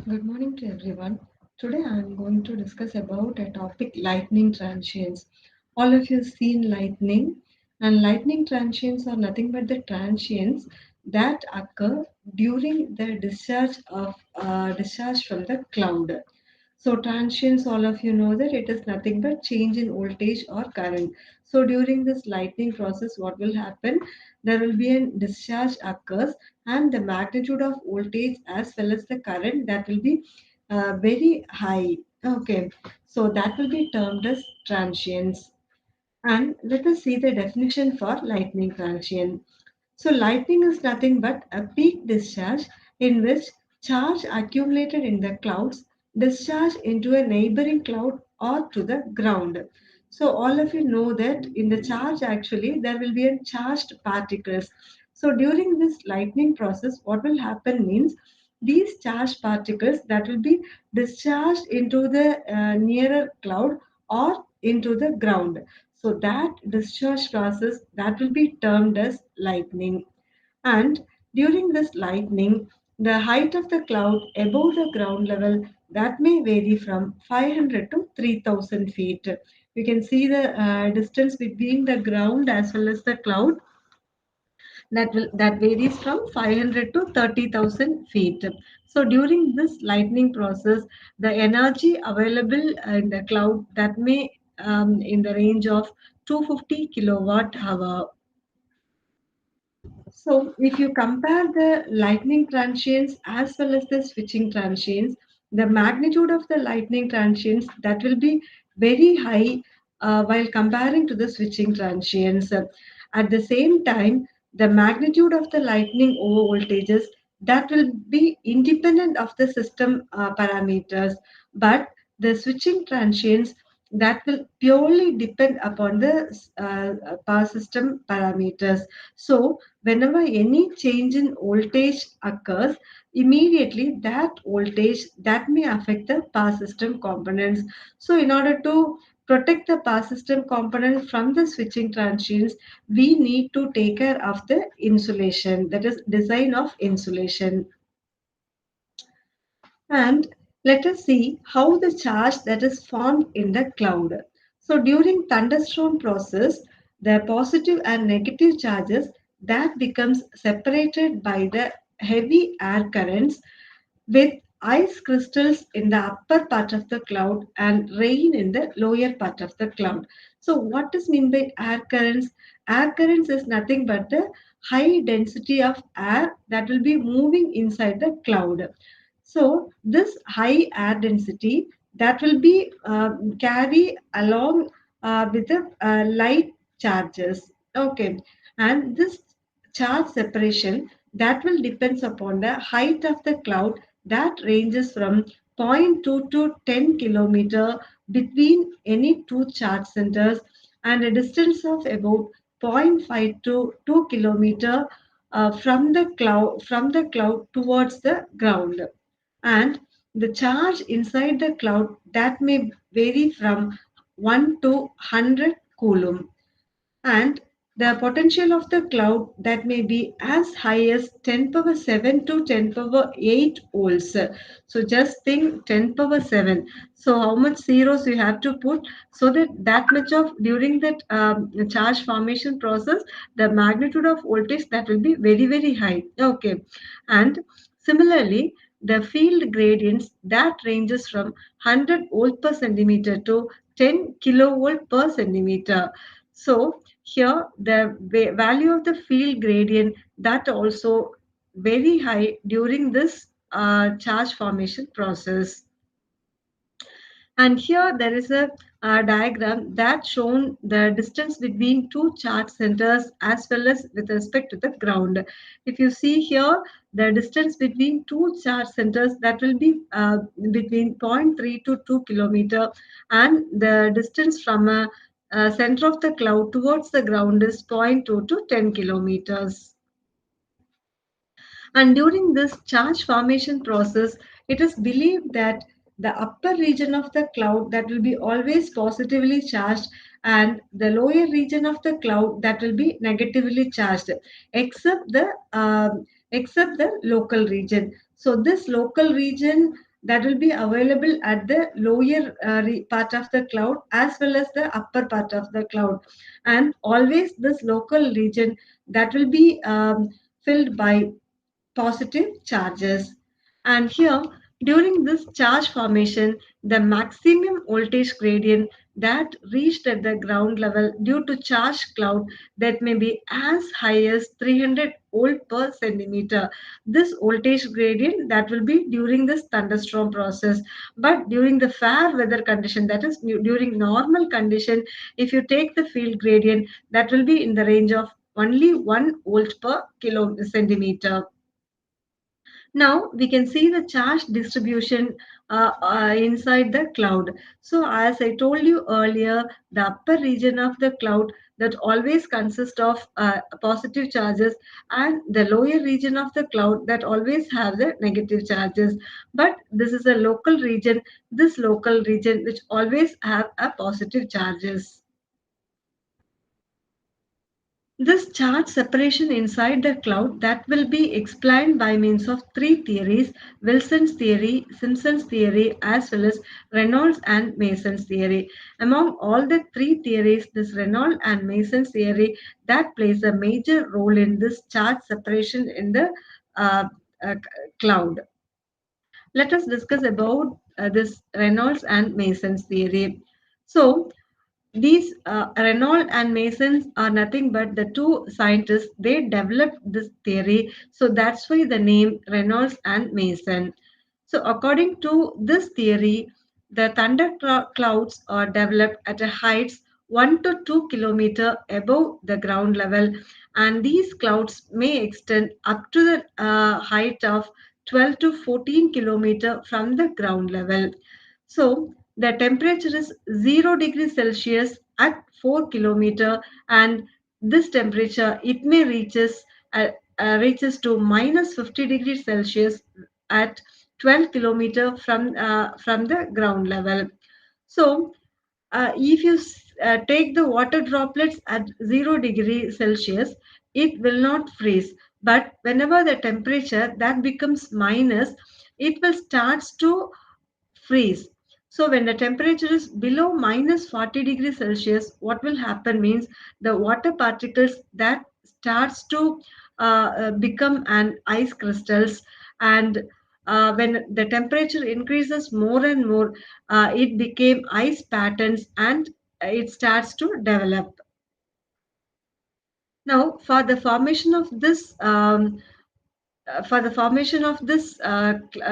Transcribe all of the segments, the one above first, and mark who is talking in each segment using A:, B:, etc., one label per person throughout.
A: Good morning to everyone. Today I am going to discuss about a topic lightning transients. All of you have seen lightning, and lightning transients are nothing but the transients that occur during the discharge from the cloud. So transients, all of you know that it is nothing but change in voltage or current. So during this lightning process, what will happen? There will be a discharge occurs, and the magnitude of voltage as well as the current that will be very high. Okay, so that will be termed as transients. And let us see the definition for lightning transient. So, lightning is nothing but a peak discharge in which charge accumulated in the clouds discharge into a neighboring cloud or to the ground. So, all of you know that in the charge, actually, there will be a charged particles. So, during this lightning process, what will happen means these charged particles that will be discharged into the nearer cloud or into the ground. So that discharge process that will be termed as lightning. And during this lightning, the height of the cloud above the ground level that may vary from 500 to 3000 feet. You can see the distance between the ground as well as the cloud that varies from 500 to 30,000 feet. So during this lightning process, the energy available in the cloud that may in the range of 250 kilowatt hour. So if you compare the lightning transients as well as the switching transients, the magnitude of the lightning transients that will be very high while comparing to the switching transients. At the same time, the magnitude of the lightning over voltages that will be independent of the system parameters, but the switching transients that will purely depend upon the power system parameters. So whenever any change in voltage occurs, immediately that voltage that may affect the power system components. So in order to protect the power system components from the switching transients, we need to take care of the insulation, that is design of insulation. And let us see how the charge that is formed in the cloud. So during thunderstorm process, the positive and negative charges that becomes separated by the heavy air currents with ice crystals in the upper part of the cloud and rain in the lower part of the cloud. So what is mean by air currents? Air currents is nothing but the high density of air that will be moving inside the cloud. So this high air density that will be carry along with the light charges. Okay, and this charge separation that will depends upon the height of the cloud that ranges from zero point 0.2 to 10 kilometer between any two charge centers and a distance of about zero point 0.5 to 2 kilometer from the cloud towards the ground. And the charge inside the cloud that may vary from 1 to 100 coulomb, and the potential of the cloud that may be as high as 10 power 7 to 10 power 8 volts. So just think 10 power 7. So how much zeros you have to put so that that much of during that charge formation process, the magnitude of voltage that will be very very high. Okay, and similarly the field gradients that ranges from 100 volt per centimeter to 10 kilovolt per centimeter. So here the value of the field gradient that also very high during this charge formation process. And here there is a diagram that shown the distance between two charge centers as well as with respect to the ground. If you see here, the distance between two charge centers that will be between zero point 0.3 to 2 kilometer, and the distance from a center of the cloud towards the ground is zero point 0.2 to 10 kilometers. And during this charge formation process, it is believed that the upper region of the cloud that will be always positively charged and the lower region of the cloud that will be negatively charged, except the except the local region. So this local region that will be available at the lower part of the cloud as well as the upper part of the cloud. And always this local region that will be filled by positive charges. And here, during this charge formation, the maximum voltage gradient that reached at the ground level due to charge cloud that may be as high as 300 volt per centimeter. This voltage gradient that will be during this thunderstorm process. But during the fair weather condition, that is during normal condition, if you take the field gradient, that will be in the range of only 1 volt per kilo centimeter. Now we can see the charge distribution inside the cloud. So as I told you earlier, the upper region of the cloud that always consists of positive charges, and the lower region of the cloud that always have the negative charges. But this is a local region, this local region which always have a positive charges. This charge separation inside the cloud that will be explained by means of three theories: Wilson's theory, Simpson's theory, as well as Reynolds and Mason's theory. Among all the three theories, this Reynolds and Mason's theory that plays a major role in this charge separation in the uh, uh, cloud. Let us discuss about this Reynolds and Mason's theory. So, these Reynolds and Masons are nothing but the two scientists. They developed this theory, so that's why the name Reynolds and Mason. So, according to this theory, the clouds are developed at a heights 1 to 2 kilometer above the ground level, and these clouds may extend up to the height of 12 to 14 kilometer from the ground level. So the temperature is 0 degrees Celsius at 4 kilometer, and this temperature it may reaches to minus 50 degrees Celsius at 12 kilometer from the ground level. So if you take the water droplets at 0 degree Celsius, it will not freeze. But whenever the temperature that becomes minus, it will starts to freeze. So when the temperature is below minus 40 degrees Celsius, what will happen means the water particles that starts to become an ice crystals, and when the temperature increases more and more, it became ice patterns, and it starts to develop. Now, for the formation of this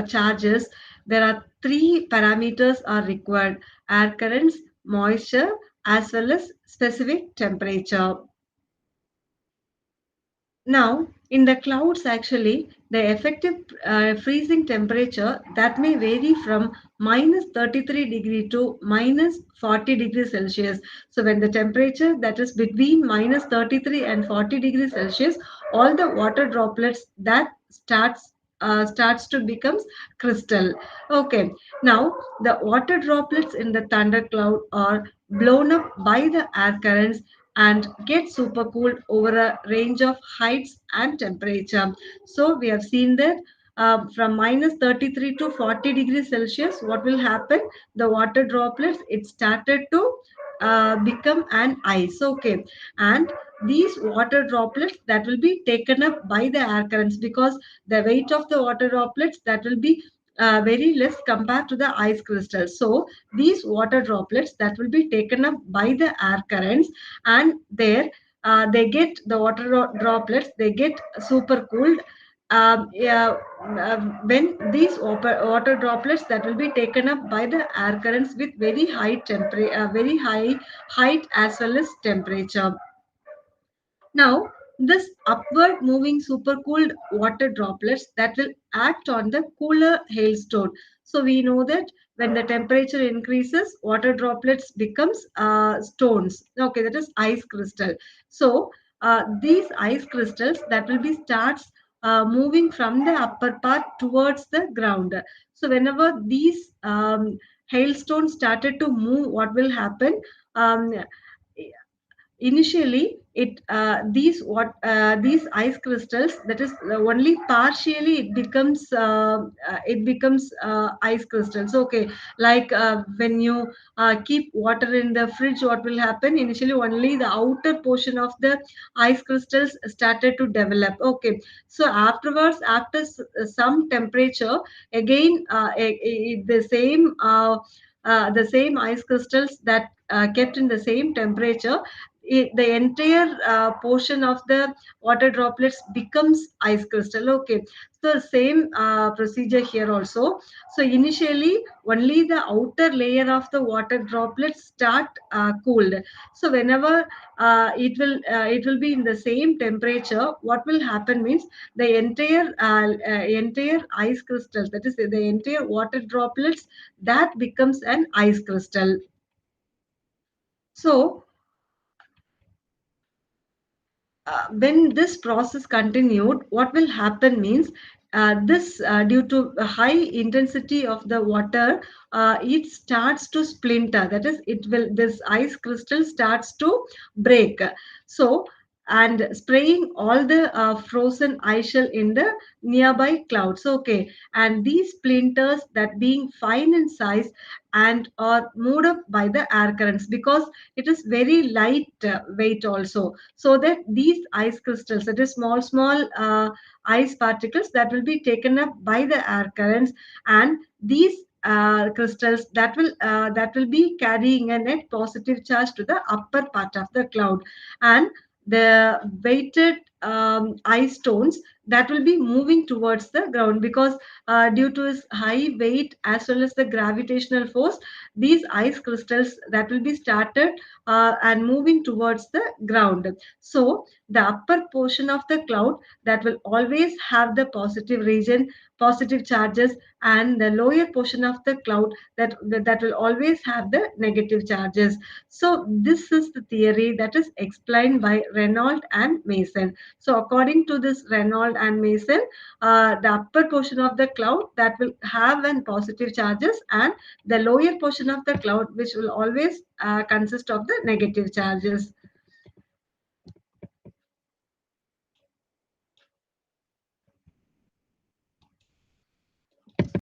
A: charges, there are three parameters are required: air currents, moisture, as well as specific temperature. Now, in the clouds, actually, the effective freezing temperature that may vary from minus 33 degree to minus 40 degrees Celsius. So, when the temperature that is between minus 33 and 40 degrees Celsius, all the water droplets that starts to becomes crystal. Okay. Now, the water droplets in the thunder cloud are blown up by the air currents and get supercooled over a range of heights and temperature. So we have seen that from minus 33 to 40 degrees Celsius, what will happen? The water droplets, it started to become an ice. Okay. And these water droplets that will be taken up by the air currents, because the weight of the water droplets that will be very less compared to the ice crystals. So these water droplets that will be taken up by the air currents, and there they get the droplets, they get super cooled. Yeah, when these water droplets that will be taken up by the air currents with very high temperature, very high height as well as temperature. Now, this upward moving supercooled water droplets that will act on the cooler hailstone. So we know that when the temperature increases, water droplets becomes stones. Okay, that is ice crystal. So these ice crystals that will be starts moving from the upper part towards the ground. So whenever these hailstones started to move, what will happen? Um, initially it these ice crystals, that is only partially it becomes ice crystals. Okay, like when you keep water in the fridge, what will happen? Initially only the outer portion of the ice crystals started to develop. Okay, so afterwards, after some temperature, again the same ice crystals that kept in the same temperature, the entire portion of the water droplets becomes ice crystal. Okay, so same procedure here also. So initially only the outer layer of the water droplets start cooled. So whenever it will be in the same temperature, what will happen means the entire ice crystal, that is the entire water droplets, that becomes an ice crystal. So when this process continued, what will happen means this due to a high intensity of the water, it starts to splinter. That is, it will this ice crystal starts to break. So and spraying all the frozen ice shell in the nearby clouds. Okay, and these splinters that being fine in size and are moved up by the air currents, because it is very light weight also, so that these ice crystals, that is small ice particles, that will be taken up by the air currents, and these crystals that will be carrying a net positive charge to the upper part of the cloud, and the weighted ice stones that will be moving towards the ground, because due to its high weight as well as the gravitational force, these ice crystals that will be started and moving towards the ground. So the upper portion of the cloud that will always have the positive region, positive charges, and the lower portion of the cloud that will always have the negative charges. So this is the theory that is explained by Reynolds and Mason. So according to this Reynolds and Mason, the upper portion of the cloud that will have an positive charges, and the lower portion of the cloud which will always consist of the negative charges.